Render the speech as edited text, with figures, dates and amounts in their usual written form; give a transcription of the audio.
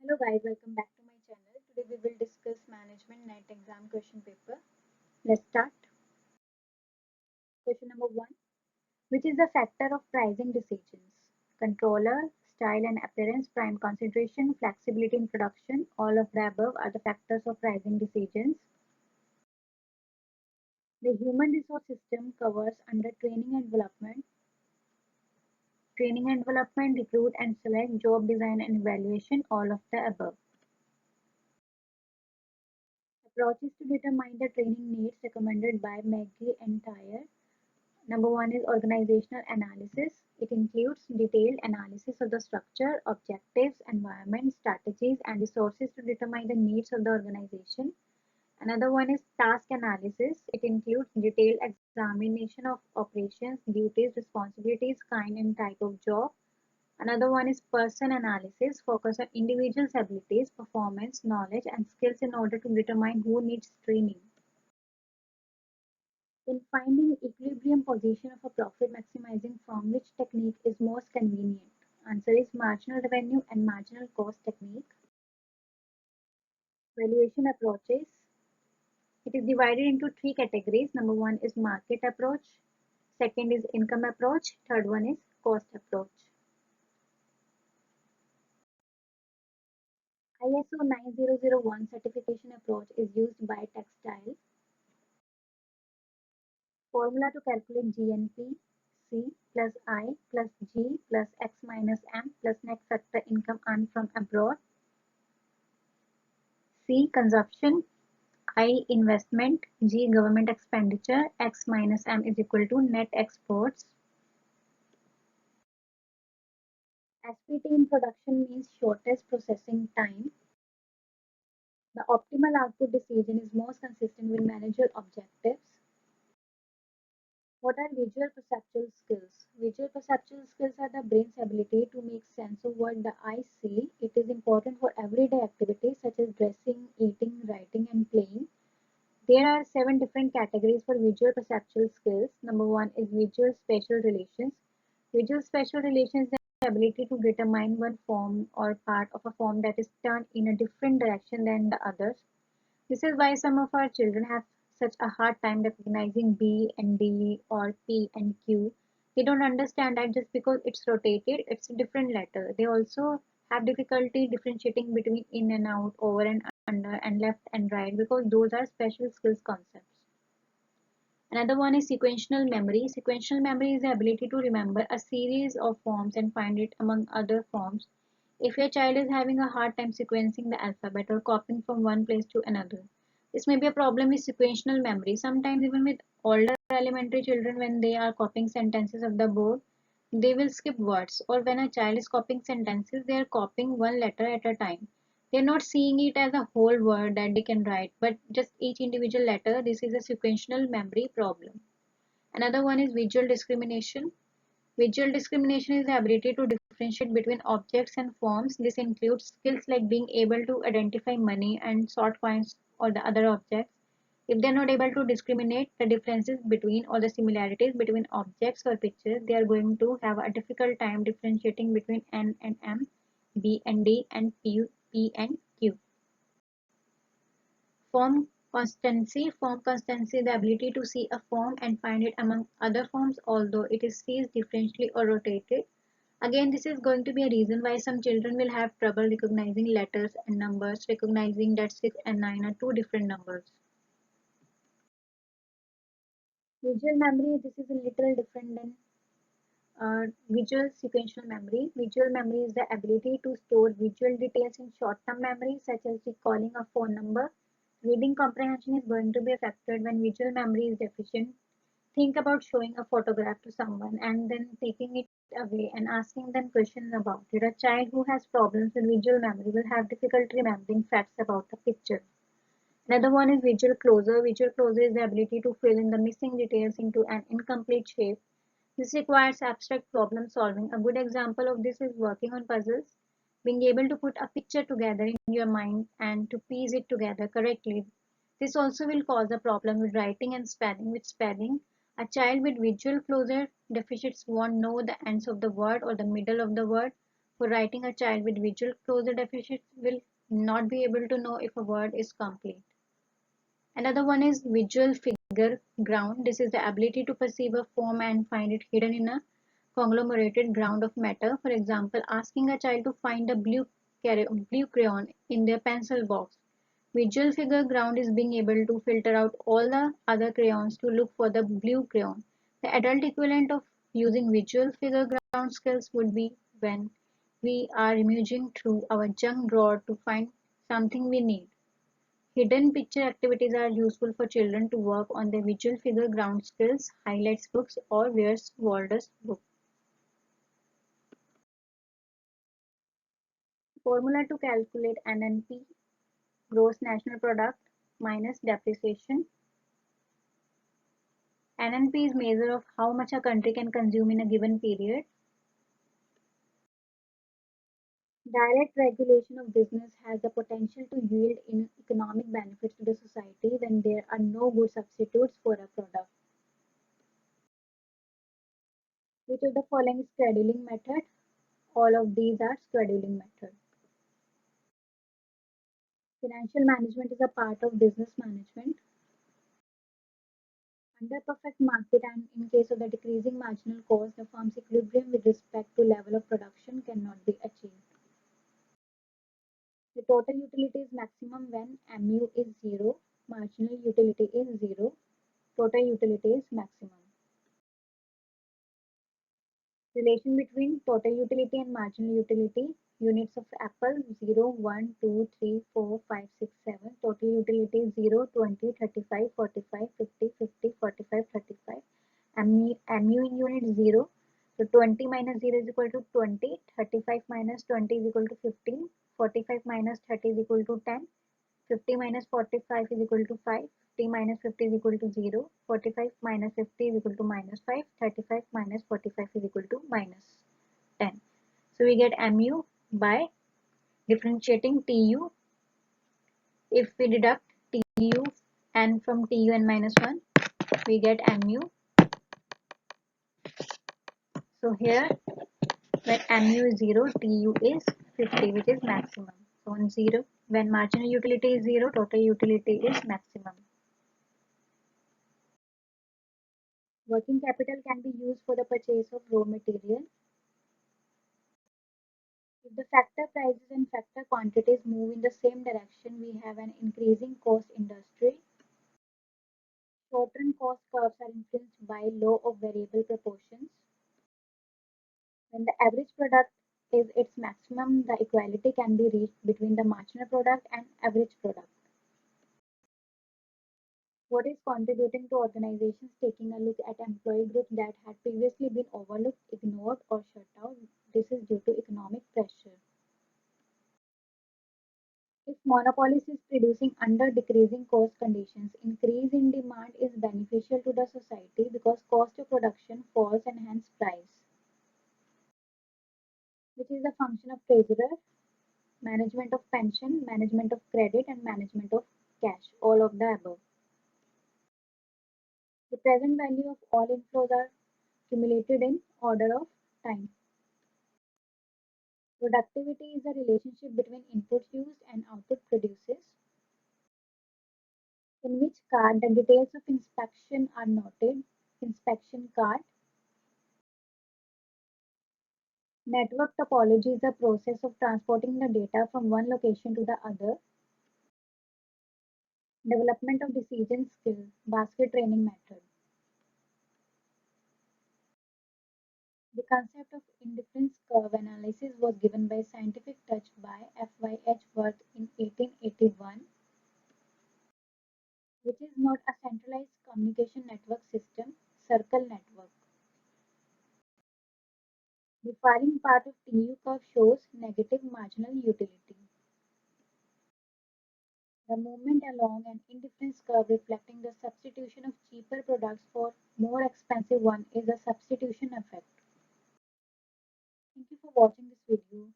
Hello guys, welcome back to my channel. Today we will discuss management net exam question paper. Let's start. Question number 1. Which is the factor of pricing decisions? Controller, style and appearance, prime concentration, flexibility in production. All of the above are the factors of pricing decisions. The human resource system covers under training and development, recruit and select, job design and evaluation, all of the above. Approaches to determine the training needs recommended by McGee and Thayer. Number 1 is organizational analysis. It includes detailed analysis of the structure, objectives, environment, strategies, and resources to determine the needs of the organization. Another one is task analysis. It includes detailed examination of operations, duties, responsibilities, kind and type of job. Another one is person analysis, focus on individuals' abilities, performance, knowledge, and skills in order to determine who needs training. In finding equilibrium position of a profit maximizing firm, which technique is most convenient? Answer is marginal revenue and marginal cost technique. Valuation approaches. It is divided into three categories. Number 1 is market approach. Second is income approach. Third one is cost approach. ISO 9001 certification approach is used by textile. Formula to calculate GNP: C plus I plus G plus X minus M plus net factor income earned from abroad. C consumption, I investment, G government expenditure, X minus M is equal to net exports. SPT in production means shortest processing time. The optimal output decision is most consistent with managerial objectives. What are visual perceptual skills? Visual perceptual skills are the brain's ability to make sense of what the eye see. It is important for everyday activities such as dressing, eating, writing, and playing. There are 7 different categories for visual perceptual skills. Number 1 is visual spatial relations. Visual spatial relations is the ability to determine one form or part of a form that is turned in a different direction than the others. This is why some of our children have such a hard time recognizing B and D or P and Q. They don't understand that just because it's rotated, it's a different letter. They also have difficulty differentiating between in and out, over and under, and left and right because those are special skills concepts. Another one is sequential memory. Sequential memory is the ability to remember a series of forms and find it among other forms. If your child is having a hard time sequencing the alphabet or copying from one place to another, this may be a problem with sequential memory. Sometimes even with older elementary children, when they are copying sentences of the board, they will skip words, or when a child is copying sentences, they are copying one letter at a time. They're not seeing it as a whole word that they can write, but just each individual letter. This is a sequential memory problem. Another one is visual discrimination. Visual discrimination is the ability to differentiate between objects and forms. This includes skills like being able to identify money and sort coins or the other objects. If they are not able to discriminate the differences between or the similarities between objects or pictures, they are going to have a difficult time differentiating between N and M, B and D, and P and Q. Form constancy. Form constancy is the ability to see a form and find it among other forms, although it is seized differentially or rotated. Again, this is going to be a reason why some children will have trouble recognizing letters and numbers, recognizing that 6 and 9 are two different numbers. Visual memory, this is a little different than visual sequential memory. Visual memory is the ability to store visual details in short-term memory, such as recalling a phone number. Reading comprehension is going to be affected when visual memory is deficient. Think about showing a photograph to someone and then taking it away and asking them questions about it. A child who has problems with visual memory will have difficulty remembering facts about a picture. Another one is visual closure. Visual closure is the ability to fill in the missing details into an incomplete shape. This requires abstract problem solving. A good example of this is working on puzzles. Being able to put a picture together in your mind and to piece it together correctly. This also will cause a problem with writing and spelling. With spelling, a child with visual closure deficits won't know the ends of the word or the middle of the word. For writing, a child with visual closure deficit will not be able to know if a word is complete. Another one is visual figure ground. This is the ability to perceive a form and find it hidden in a conglomerated ground of matter. For example, asking a child to find a blue crayon in their pencil box. Visual figure ground is being able to filter out all the other crayons to look for the blue crayon. The adult equivalent of using visual figure ground skills would be when we are rummaging through our junk drawer to find something we need. Hidden picture activities are useful for children to work on their visual figure ground skills, highlights books, or Where's Waldo's book. Formula to calculate NNP, gross national product minus depreciation. NNP is measure of how much a country can consume in a given period. Direct regulation of business has the potential to yield in economic benefits to the society when there are no good substitutes for a product. Which of the following is scheduling method? All of these are scheduling methods. Financial management is a part of business management. Under perfect market and in case of the decreasing marginal cost, the firm's equilibrium with respect to level of production cannot be achieved. The total utility is maximum when MU is 0, marginal utility is 0, total utility is maximum. Relation between total utility and marginal utility. Units of Apple 0, 1, 2, 3, 4, 5, 6, 7. Total utility 0, 20, 35, 45, 50, 50, 45, 35. MU in unit 0. So 20 minus 0 is equal to 20. 35 minus 20 is equal to 15. 45 minus 30 is equal to 10. 50 minus 45 is equal to 5. 50 minus 50 is equal to 0. 45 minus 50 is equal to minus 5. 35 minus 45 is equal to minus 10. So we get MU by differentiating TU. If we deduct TU n from TU n minus 1, we get MU. So here when MU is 0, TU is 50, which is maximum. So on 0, when marginal utility is 0, total utility is maximum. Working capital can be used for the purchase of raw material. If the factor prices and factor quantities move in the same direction, we have an increasing cost industry. Short-run cost curves are influenced by law of variable proportions. When the average product is its maximum, the equality can be reached between the marginal product and average product. What is contributing to organizations taking a look at employee groups that had previously been overlooked, ignored, or shut out? This is due to economic pressure. If monopolies is producing under decreasing cost conditions, increase in demand is beneficial to the society because cost of production falls and hence price, which is a function of treasurer, management of pension, management of credit, and management of cash, all of the above. The present value of all inflows are accumulated in order of time. Productivity is a relationship between input used and output produces, in which card the details of inspection are noted. Inspection card. Network topology is the process of transporting the data from one location to the other. Development of decision skill, basket training method. The concept of indifference curve analysis was given by scientific touch by F.Y. Edgeworth in 1881, which is not a centralized communication network system, circle network. The firing part of TU curve shows negative marginal utility. The movement along an indifference curve reflecting the substitution of cheaper products for more expensive one is a substitution effect. Thank you for watching this video.